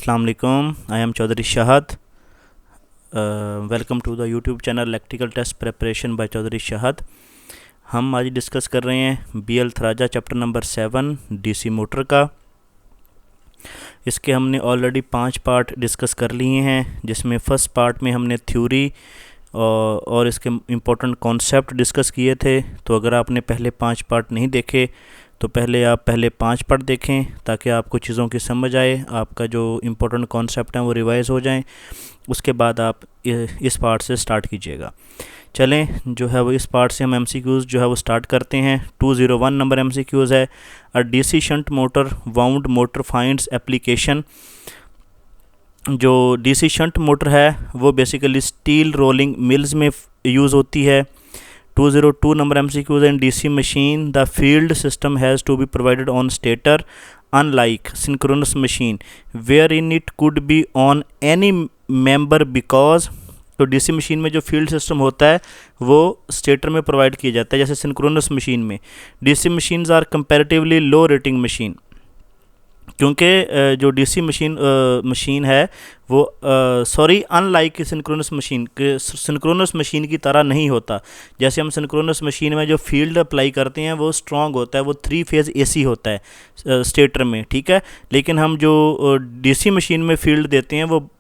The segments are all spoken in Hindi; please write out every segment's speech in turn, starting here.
अस्सलाम वालेकुम। I am Chaudhary Shahad. Welcome to the YouTube channel electrical test preparation by Chaudhary Shahad. हम आज डिस्कस कर रहे हैं BL Theraja chapter number 7 DC motor का। इसके हमने ऑलरेडी 5 पार्ट डिस्कस कर लिए हैं, जिसमें फ़र्स्ट पार्ट में हमने थ्योरी और इसके इम्पोर्टेंट कॉन्सेप्ट डिस्कस किए थे। तो अगर आपने पहले 5 पार्ट नहीं देखे तो पहले आप पहले 5 पार्ट देखें, ताकि आपको चीज़ों की समझ आए, आपका जो इम्पोर्टेंट कॉन्सेप्ट हैं वो रिवाइज़ हो जाएं। उसके बाद आप इस पार्ट से स्टार्ट कीजिएगा। चलें, जो है वो इस पार्ट से हम MCQs जो है वो स्टार्ट करते हैं। 201 नंबर MCQs है। A DC shunt motor wound motor finds application. जो DC शंट मोटर है वो बेसिकली स्टील रोलिंग मिल्स में यूज़ होती है। 202 number MCQs in DC machine, the field system has to be provided on stator, unlike synchronous machine wherein it could be on any member because तो DC मशीन में जो फील्ड सिस्टम होता है वो स्टेटर में प्रोवाइड किया जाता है, जैसे सिंक्रोनस मशीन में। DC machines are comparatively low rating machine, क्योंकि जो DC मशीन है वो अनलाइक सिंक्रोनस मशीन के सिंक्रोनस मशीन की तरह नहीं होता। जैसे हम सिंक्रोनस मशीन में जो फील्ड अप्लाई करते हैं वो स्ट्रॉन्ग होता है, वो 3 फेज़ AC होता है स्टेटर में, ठीक है। लेकिन हम जो DC मशीन में फील्ड देते हैं वो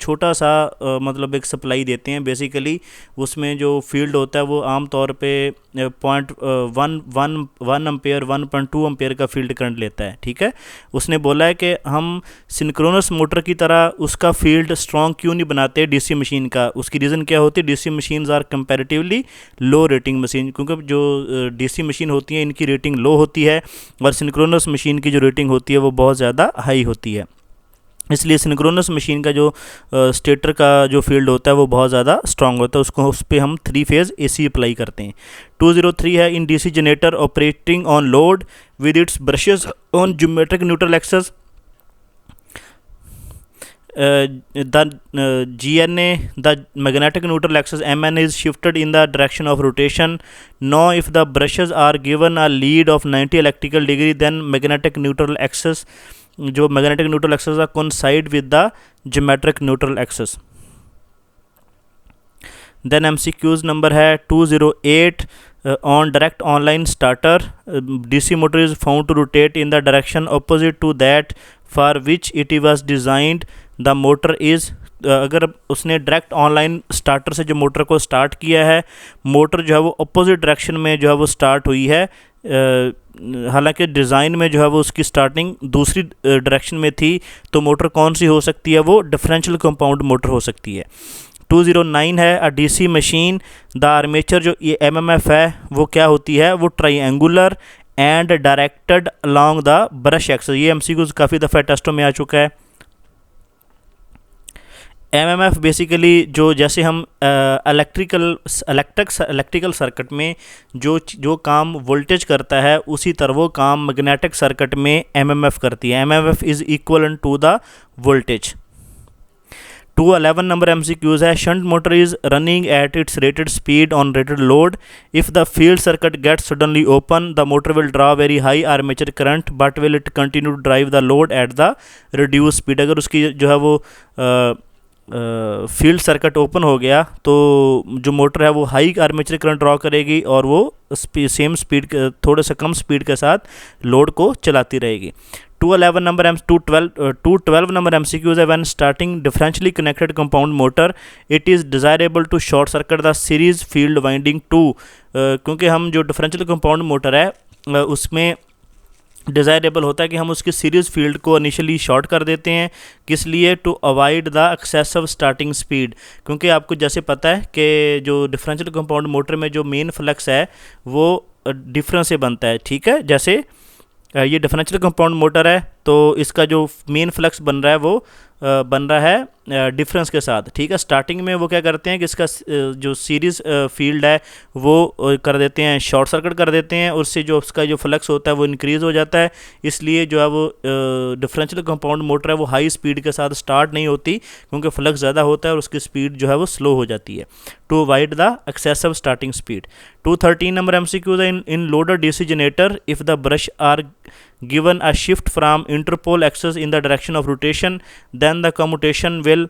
छोटा सा मतलब एक सप्लाई देते हैं। बेसिकली उसमें जो फील्ड होता है वो आम तौर पे 0.1 एम्पेयर 1.2 एम्पेयर का फील्ड करंट लेता है, ठीक है। उसने बोला है कि हम सिंक्रोनस मोटर की तरह उसका फील्ड स्ट्रॉन्ग क्यों नहीं बनाते DC मशीन का। उसकी रीज़न क्या होती है? DC machines are comparatively low rating machine, क्योंकि जो DC मशीन होती है इनकी रेटिंग लो होती है और सिंक्रोनस मशीन की जो रेटिंग होती है वो बहुत ज़्यादा हाई होती है। इसलिए सिंक्रोनस मशीन का जो स्टेटर का जो फील्ड होता है वो बहुत ज़्यादा स्ट्रॉन्ग होता है, उसको उस पर हम 3 फेज़ AC अप्लाई करते हैं। 203 है इन DC generator operating on load with its brushes on geometric neutral axis the GNA, the magnetic neutral axis MN is shifted in the direction of rotation. Now if the brushes are given a lead of 90 electrical degree, then magnetic neutral axis जो magnetic neutral axis are coincide with the geometric neutral axis. Then MCQs number है 208 on direct online starter. DC motor is found to rotate in the direction opposite to that for which it was designed. The motor is अगर उसने डायरेक्ट ऑनलाइन स्टार्टर से जो मोटर को स्टार्ट किया है, मोटर जो है वो अपोजिट डायरेक्शन में जो है वो स्टार्ट हुई है। हालांकि डिज़ाइन में जो है वो उसकी स्टार्टिंग दूसरी डायरेक्शन में थी, तो मोटर कौन सी हो सकती है? वो डिफरेंशियल कंपाउंड मोटर हो सकती है। 209 है a DC machine the armature जो ये MMF है वो क्या होती है? वो triangular and directed along the brush axis. ये MCQs काफ़ी दफ़ा टेस्टों में आ चुका है। MMF बेसिकली जो जैसे हम इलेक्ट्रिकल सर्किट में जो काम वोल्टेज करता है, उसी तरह वो काम मैग्नेटिक सर्किट में MMF करती है। MMF is equal to the voltage. 211 number MCQs है shunt motor is running at its rated speed on rated load. If the field circuit gets suddenly open the motor will draw very high armature current but will it continue to drive the load at the reduce speed. अगर उसकी जो है वो फील्ड सर्किट ओपन हो गया तो जो मोटर है वो हाई आर्मेचर करंट ड्रॉ करेगी और वो सेम स्पीड थोड़ा सा कम स्पीड के साथ लोड को चलाती रहेगी। 212 नंबर MCQs है when starting differentially connected compound motor it is desirable to short circuit the series field winding to. क्योंकि हम जो डिफरेंशियल कंपाउंड मोटर है उसमें डिज़ायरेबल होता है कि हम उसकी सीरीज़ फील्ड को इनिशियली शॉर्ट कर देते हैं। किस लिए? To avoid the excessive starting speed. क्योंकि आपको जैसे पता है कि जो डिफरेंशियल कंपाउंड मोटर में जो मेन फ्लक्स है वो डिफरेंस से बनता है, ठीक है। जैसे ये डिफरेंशियल कंपाउंड मोटर है तो इसका जो मेन फ्लक्स बन रहा है वो बन रहा है डिफरेंस के साथ, ठीक है। स्टार्टिंग में वो क्या करते हैं कि इसका जो सीरीज़ फील्ड है वो कर देते हैं, शॉर्ट सर्किट कर देते हैं, उससे जो उसका जो फ्लक्स होता है वो इंक्रीज़ हो जाता है। इसलिए जो है वो डिफरेंशियल कंपाउंड मोटर है वो हाई स्पीड के साथ स्टार्ट नहीं होती, क्योंकि फ्लक्स ज़्यादा होता है और उसकी स्पीड जो है वो स्लो हो जाती है। To avoid the excessive starting speed. 213 number MCQ in loader DC generator if the brush are given a shift from interpole axis in the direction of rotation, then the commutation will,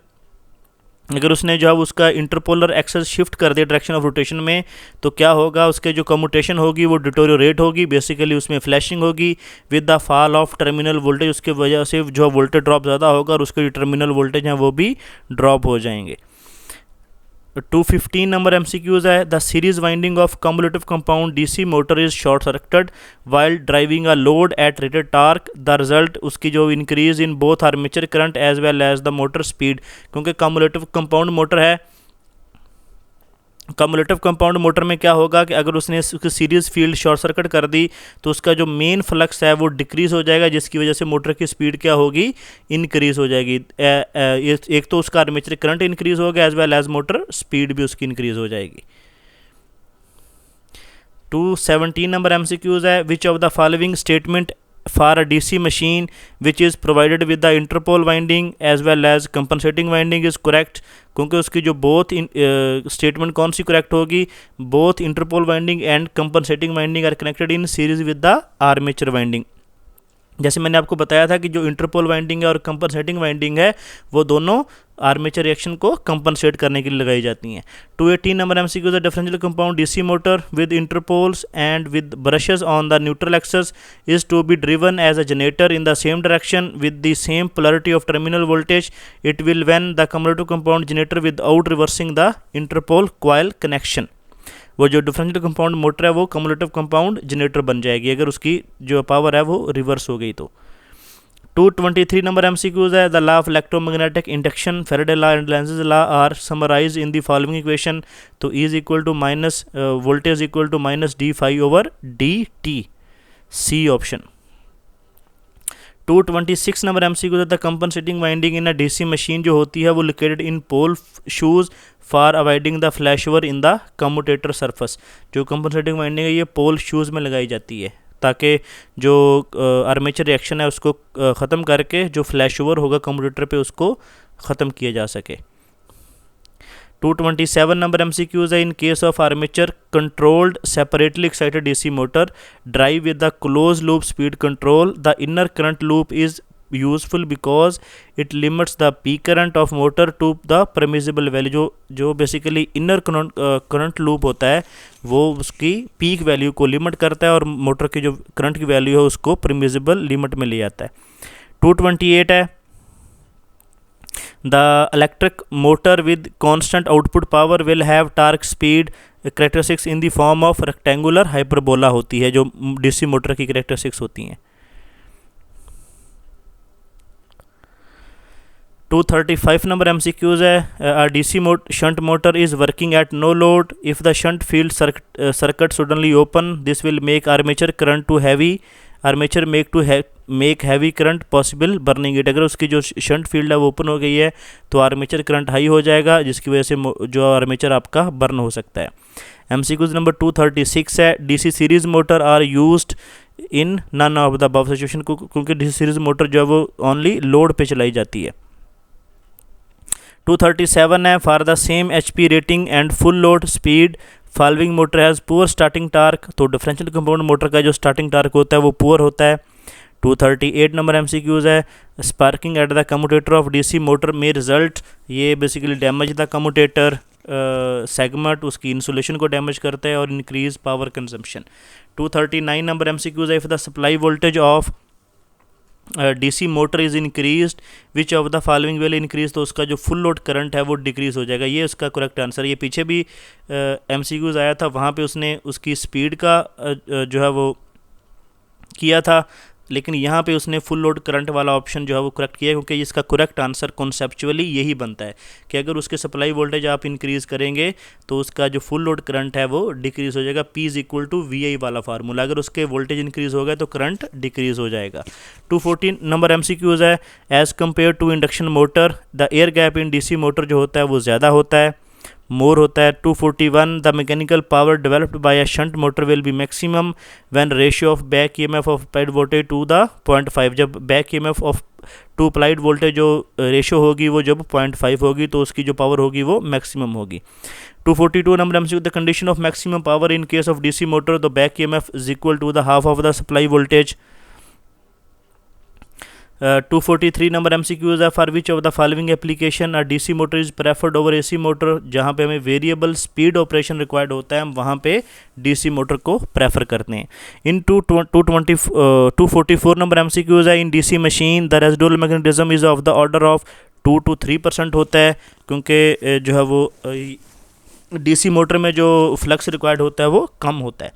अगर उसने जो है उसका इंटरपोलर एक्सेस शिफ्ट कर दिया डायरेक्शन ऑफ रोटेशन में, तो क्या होगा, उसके जो कम्यूटेशन होगी वो डिटोरियोरेट होगी, बेसिकली उसमें फ्लैशिंग होगी with the fall of terminal voltage, उसके वजह से जो वोल्टेज ड्रॉप ज़्यादा होगा और उसके जो टर्मिनल वोल्टेज हैं वो भी ड्रॉप हो जाएंगे। 215 नंबर MCQs है, the series winding of cumulative compound DC motor is short circuited while driving a load at rated torque, the result उसकी जो increase in both armature current as well as the motor speed, क्योंकि कम्युलेटिव कंपाउंड मोटर है, कम्युलेटिव कंपाउंड मोटर में क्या होगा कि अगर उसने उसकी सीरीज़ फील्ड शॉर्ट सर्किट कर दी तो उसका जो मेन फ्लक्स है वो डिक्रीज़ हो जाएगा, जिसकी वजह से मोटर की स्पीड क्या होगी, इंक्रीज़ हो जाएगी। एक तो उसका आर्मेचर करंट इंक्रीज़ होगा as well as motor speed भी उसकी इंक्रीज़ हो जाएगी। 217 नंबर MCQs है, which of the following statement for a DC machine which is provided with the interpole winding as well as compensating winding is correct, क्योंकि उसकी जो बोथ स्टेटमेंट कौन सी करेक्ट होगी, both interpole winding and compensating winding are connected in series with the armature winding. जैसे मैंने आपको बताया था कि जो इंटरपोल वाइंडिंग है और कंपनसेटिंग वाइंडिंग है वो दोनों आर्मेचर रिएक्शन को कंपनसेट करने के लिए लगाई जाती हैं। 218 number MCQ the differential compound DC motor with interpoles and with brushes on the neutral axis is to be driven as a generator in the same direction with the same polarity of terminal voltage, it will when the cumulative compound generator without reversing the interpole coil connection. वो जो डिफरेंशियल कंपाउंड मोटर है वो कम्युलेटिव कंपाउंड जनरेटर बन जाएगी अगर उसकी जो पावर है वो रिवर्स हो गई तो। 223 नंबर MCQs है, the law of electromagnetic induction, Faraday law and Lenz's law are summarise in the following equation, तो E is equal to minus voltage equal to minus d∅/dt, C option. 226 number MCQ the compensating winding in a DC machine जो होती है वो located in pole shoes for avoiding the flash over in the commutator surface. जो कंपनसेटिंग वाइंडिंग है ये पोल शूज़ में लगाई जाती है ताकि जो आर्मेचर रिएक्शन है उसको ख़त्म करके जो फ्लैश ओवर होगा कम्यूटेटर पे उसको ख़त्म किया जा सके। 227 नंबर MCQs है, in case of armature controlled separately excited DC motor drive with the close loop speed control, the inner current loop is useful because it limits the peak current of motor to the permissible value. जो बेसिकली इनर करंट लूप होता है वो उसकी पीक वैल्यू को लिमिट करता है और मोटर की जो करंट की वैल्यू है उसको परमिसिबल लिमिट में ले आता है। 228 है, the electric motor with constant output power will have torque speed characteristics in the form of rectangular hyperbola होती है जो डीसी मोटर की characteristics होती हैं। 235 नंबर MCQs है, a DC shunt motor is working at no load, if the shunt field circuit suddenly open this will make armature current to heavy, armature make heavy current possible burning it. अगर उसकी जो शंट फील्ड है वो ओपन हो गई है तो आर्मेचर करंट हाई हो जाएगा जिसकी वजह से जो आर्मेचर आपका बर्न हो सकता है। MCQs नंबर 236 है, DC series motor are used in none of the above situation, क्योंकि डीसी सीरीज मोटर जो है वो ओनली लोड पे चलाई जाती है। 237 है, for the same HP rating and full load speed following motor has poor starting torque, तो डिफरेंशियल कंपाउंड मोटर का जो स्टार्टिंग टार्क होता है वो पुअर होता है। 238 नंबर MCQs है, sparking at the commutator of DC motor में रिजल्ट, ये basically damage the commutator segment, उसकी इंसुलेशन को डैमेज करता है और increase power consumption. 239 number MCQs है, if the supply voltage of DC motor is increased which of the following will increase, तो उसका जो फुल लोड करंट है वो डिक्रीज़ हो जाएगा। ये उसका करेक्ट आंसर। ये पीछे भी MCQs आया था, वहाँ पे उसने उसकी स्पीड का जो है वो किया था, लेकिन यहाँ पे उसने फुल लोड करंट वाला ऑप्शन जो है वो करेक्ट किया, क्योंकि इसका करेक्ट आंसर कॉन्सेप्चुअली यही बनता है कि अगर उसके सप्लाई वोल्टेज आप इंक्रीज़ करेंगे तो उसका जो फुल लोड करंट है वो डिक्रीज़ हो जाएगा। P = VI वाला फार्मूला, अगर उसके वोल्टेज इंक्रीज़ हो गया तो करंट डिक्रीज़ हो जाएगा। 214 नंबर MCQs है, as compare to induction motor the air gap in DC motor जो होता है वो ज़्यादा होता है, मोर होता है। 241 the mechanical power developed by a shunt motor will be maximum when ratio of back EMF of applied voltage to the 0.5, जब back EMF of to applied voltage जो रेशियो होगी वो जब 0.5 होगी तो उसकी जो पावर होगी वो मैक्सिमम होगी। 242 number MCQ the condition of maximum power in case of DC motor the back EMF is equal to the half of the supply voltage, 243 number MCQs है, for which of the following application a DC motor is preferred over AC motor. जहाँ पे हमें वेरिएबल स्पीड ऑपरेशन रिक्वायर्ड होता है, हम वहाँ पे डीसी मोटर को प्रेफर करते हैं। इन 244 नंबर MCQs है, in DC machine the residual magnetism is of the order of 2 to 3% होता है, क्योंकि जो है वो डीसी मोटर में जो फ्लक्स रिक्वायर्ड होता है वो कम होता है।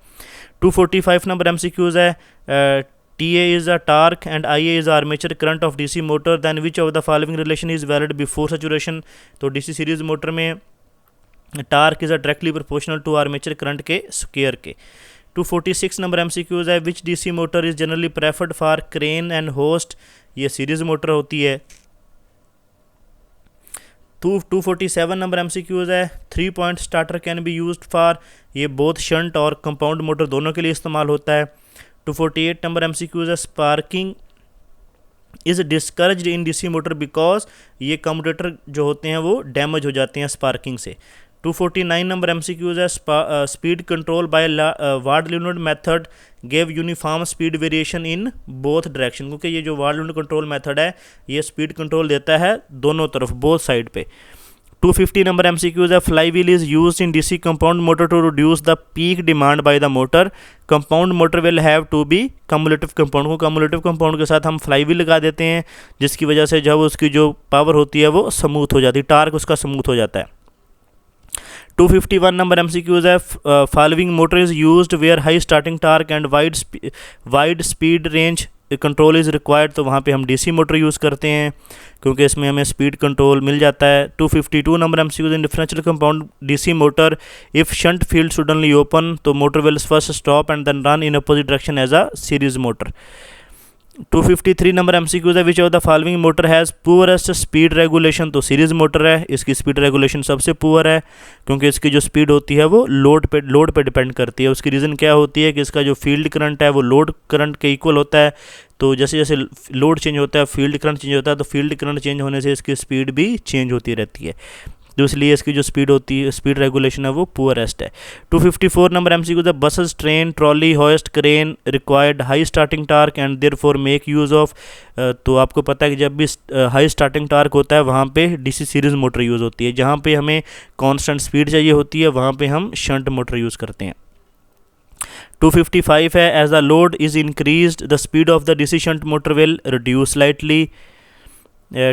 245 नंबर MCQs है, TA is a torque and IA is armature current of DC motor, then which of the following relation is valid before saturation। तो DC सीरीज मोटर में torque is directly proportional to armature current के स्क्वायर के। 246 नंबर MCQs है, which DC motor is generally preferred for crane and hoist. ये सीरीज मोटर होती है। 247 नंबर MCQs है, 3 point starter can be used for. ये बोथ शंट और कंपाउंड मोटर दोनों के लिए इस्तेमाल होता है। 248 नंबर MCQs है, sparking is discouraged in DC motor because. ये कम्यूटेटर जो होते हैं वो डैमेज हो जाते हैं स्पार्किंग से। 249 नंबर MCQs है, speed control by ward-linear method gave uniform speed variation in both direction. क्योंकि ये जो वार्ड-लीनियर कंट्रोल मेथड है ये स्पीड कंट्रोल देता है दोनों तरफ, बोथ साइड पे। 250 नंबर MCQs है, fly wheel is use in DC compound motor to reduce the peak demand by the motor. Compound motor will have to be cumulative compound को कम्युलेटिव कंपाउंड के साथ हम फ्लाई व्हील लगा देते हैं, जिसकी वजह से जब उसकी जो पावर होती है वो स्मूथ हो जाती है, टार्क उसका स्मूथ हो जाता है। 251 नंबर MCQs है, following motor is used where high starting torque and wide speed range control is required. तो वहाँ पे हम डीसी मोटर यूज़ करते हैं क्योंकि इसमें हमें स्पीड कंट्रोल मिल जाता है। 252 number MCQs in differential compound DC motor if shunt field suddenly open, तो motor will first stop and then run in opposite direction as a series motor. 253 number MCQs है, which of the following motor has poorest speed regulation. तो सीरीज मोटर है, इसकी स्पीड रेगुलेशन सबसे पुअर है क्योंकि इसकी जो स्पीड होती है वो लोड पे डिपेंड करती है। उसकी रीज़न क्या होती है कि इसका जो फील्ड करंट है वो लोड करंट के इक्वल होता है। तो जैसे जैसे लोड चेंज होता है फील्ड करंट चेंज होता है, तो फील्ड करंट चेंज होने से इसकी स्पीड भी चेंज होती रहती है, तो इसलिए इसकी जो स्पीड होती है, स्पीड रेगुलेशन है वो पुअरेस्ट है। 254 नंबर MCQs है, buses train trolley host crane required high starting torque and therefore make use of. तो आपको पता है कि जब भी हाई स्टार्टिंग टार्क होता है वहाँ पे डीसी सीरीज मोटर यूज़ होती है। जहाँ पे हमें कांस्टेंट स्पीड चाहिए होती है वहाँ पे हम शंट मोटर यूज़ करते हैं। 255 है, as the load is increased the speed of the DC shunt motor will reduce slightly.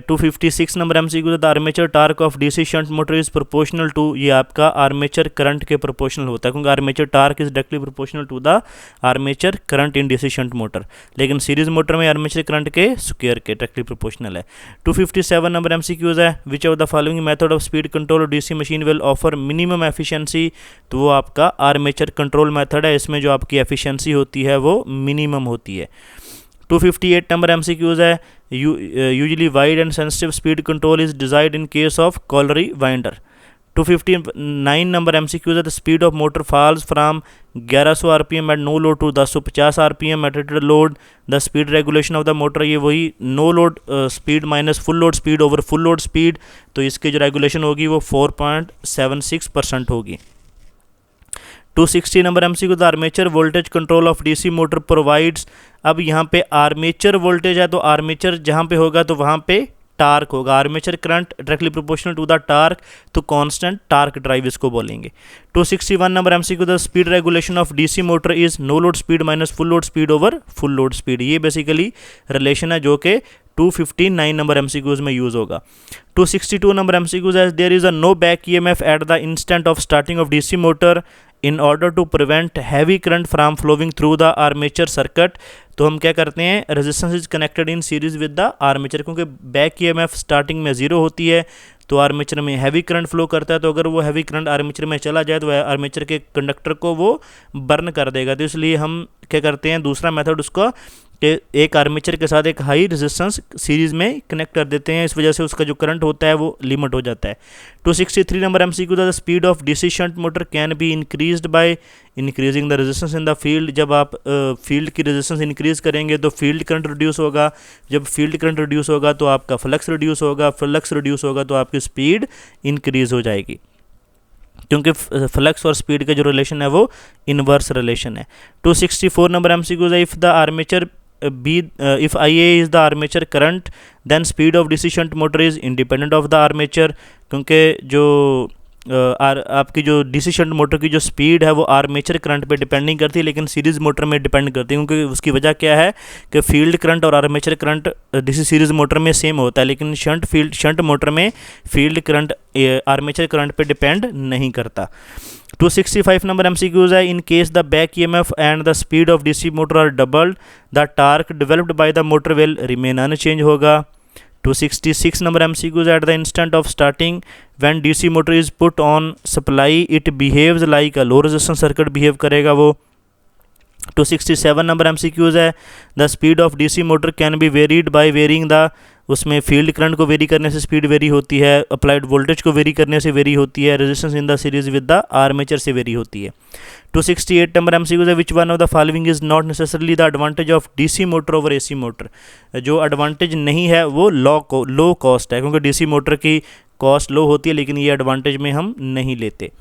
256 number MCQs, the armature torque of DC shunt motor is proportional to. ये आपका आर्मेचर करंट के प्रोपोर्शनल होता है क्योंकि armature torque is directly proportional to the armature current in DC shunt motor, लेकिन सीरीज मोटर में आर्मेचर करंट के स्क्वायर के डायरेक्टली प्रोपोर्शनल है। 257 नंबर MCQs है, which of the following method of speed control DC machine will offer minimum efficiency. तो वो आपका आर्मेचर कंट्रोल मेथड है, इसमें जो आपकी एफिशिएंसी होती है वो मिनिमम होती है। 258 नंबर MCQs है, usually wide and sensitive speed control is desired in case of colliery winder. 259 number MCQs है, the speed of motor falls from 1100 RPM at no load to 1050 RPM at rated load. The speed regulation of the motor, ये वही no load speed minus full load speed over full load speed, तो इसकी जो रेगुलेशन होगी वो 4.76% होगी। 260 number MCQs, the armature voltage control of DC motor provides. अब यहाँ पे आर्मेचर वोल्टेज है तो आर्मेचर जहाँ पे होगा तो वहाँ पे टार्क होगा। Armature current directly proportional to the torque, तो कांस्टेंट टार्क ड्राइव इसको बोलेंगे। 261 number MCQs, the speed regulation of DC motor is no load speed minus full load speed over full load speed. ये बेसिकली रिलेशन है जो कि 259 नंबर MCQs में यूज़ होगा। 262 नंबर MCQs है, there is a no back EMF at the instant of starting of DC motor in order to prevent heavy current from flowing through the armature circuit. तो हम क्या करते हैं, resistance is connected in series with the armature, क्योंकि बैक EMF स्टार्टिंग में 0 होती है तो आर्मेचर में हैवी करंट फ्लो करता है, तो अगर वो हैवी करंट आर्मेचर में चला जाए तो आर्मेचर के कंडक्टर को वो बर्न कर देगा। तो इसलिए हम क्या करते हैं, दूसरा मेथड उसका कि एक आर्मेचर के साथ एक हाई रेजिस्टेंस सीरीज़ में कनेक्ट कर देते हैं, इस वजह से उसका जो करंट होता है वो लिमिट हो जाता है। 263 number MCQs, the speed of DC shunt motor can be increased by increasing the resistance in the field. जब आप फील्ड की रेजिस्टेंस इंक्रीज़ करेंगे तो फील्ड करंट रिड्यूस होगा, जब फील्ड करंट रिड्यूस होगा तो आपका फ्लक्स रिड्यूस होगा, फ्लक्स रिड्यूस होगा तो आपकी स्पीड इंक्रीज़ हो जाएगी, क्योंकि फ्लक्स और स्पीड का जो रिलेशन है वो इनवर्स रिलेशन है। 264 नंबर MCQs है, if the armature B if I A is the armature current then speed of DC shunt motor is independent of the armature, क्योंकि जो आपकी जो डीसी शंट मोटर की जो स्पीड है वो आर्मेचर करंट पे डिपेंड नहीं करती, लेकिन सीरीज़ मोटर में डिपेंड करती है। क्योंकि उसकी वजह क्या है कि फील्ड करंट और armature current DC series motor में सेम होता है, लेकिन शंट मोटर में फील्ड करंट आर्मेचर करंट पे डिपेंड नहीं करता। 265 नंबर एमसीक्यूज है, in case the back EMF and the speed of DC motor are doubled the torque developed by the motor will remain unchange होगा। 266 number MCQs, at the instant of starting when DC motor is put on supply it behaves like a low resistance circuit behave करेगा वो। 267 नंबर एमसीक्यूज है, the speed of DC motor can be varied by varying the, उसमें फील्ड करंट को वेरी करने से स्पीड वेरी होती है, अप्लाइड वोल्टेज को वेरी करने से वेरी होती है, resistance in the series with the armature से वेरी होती है। 268 नंबर एमसीक्यूज है, which one of the following is not necessarily the advantage of DC motor over AC motor. जो एडवांटेज नहीं है वो लो कॉस्ट है, क्योंकि डीसी मोटर की कॉस्ट लो होती है, लेकिन ये एडवांटेज में हम नहीं लेते।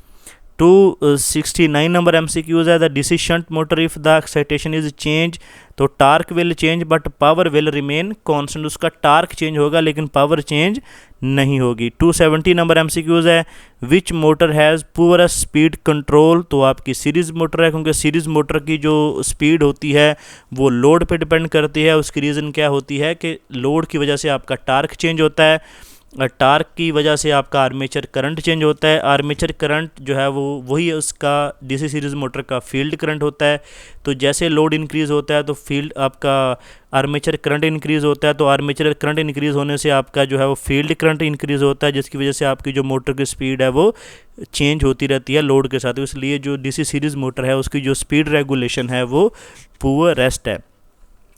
269 नंबर एमसीक्यूज है, the DC shunt motor if the excitation is change, तो torque will change but power will remain constant, उसका टार्क चेंज होगा लेकिन पावर चेंज नहीं होगी। 270 नंबर एमसीक्यूज है, which motor has poorest speed control, तो आपकी सीरीज़ मोटर है, क्योंकि सीरीज़ मोटर की जो स्पीड होती है वो लोड पे डिपेंड करती है। उसकी रीज़न क्या होती है कि लोड की वजह से आपका टार्क चेंज होता है, टार्क की वजह से आपका आर्मेचर करंट चेंज होता है, आर्मेचर करंट जो है वो वही उसका डीसी सीरीज़ मोटर का फील्ड करंट होता है। तो जैसे लोड इंक्रीज़ होता है तो फील्ड आपका आर्मेचर करंट इंक्रीज़ होता है, तो आर्मेचर करंट इंक्रीज़ होने से आपका जो है वो फील्ड करंट इंक्रीज़ होता है, जिसकी वजह से आपकी जो मोटर की स्पीड है वो चेंज होती रहती है लोड के साथ। इसलिए जो डीसी सीरीज़ मोटर है उसकी जो स्पीड रेगुलेशन है वो पुअरेस्ट है,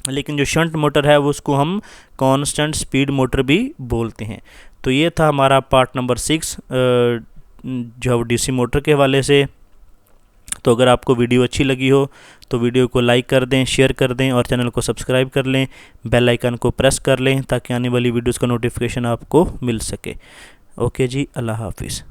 लेकिन जो शंट मोटर है वो उसको हम कांस्टेंट स्पीड मोटर भी बोलते हैं। तो ये था हमारा पार्ट नंबर 6 जो डीसी मोटर के हवाले से। तो अगर आपको वीडियो अच्छी लगी हो तो वीडियो को लाइक कर दें, शेयर कर दें और चैनल को सब्सक्राइब कर लें, बेल आइकन को प्रेस कर लें ताकि आने वाली वीडियोज़ का नोटिफिकेशन आपको मिल सके। ओके जी, अल्लाह हाफिज़।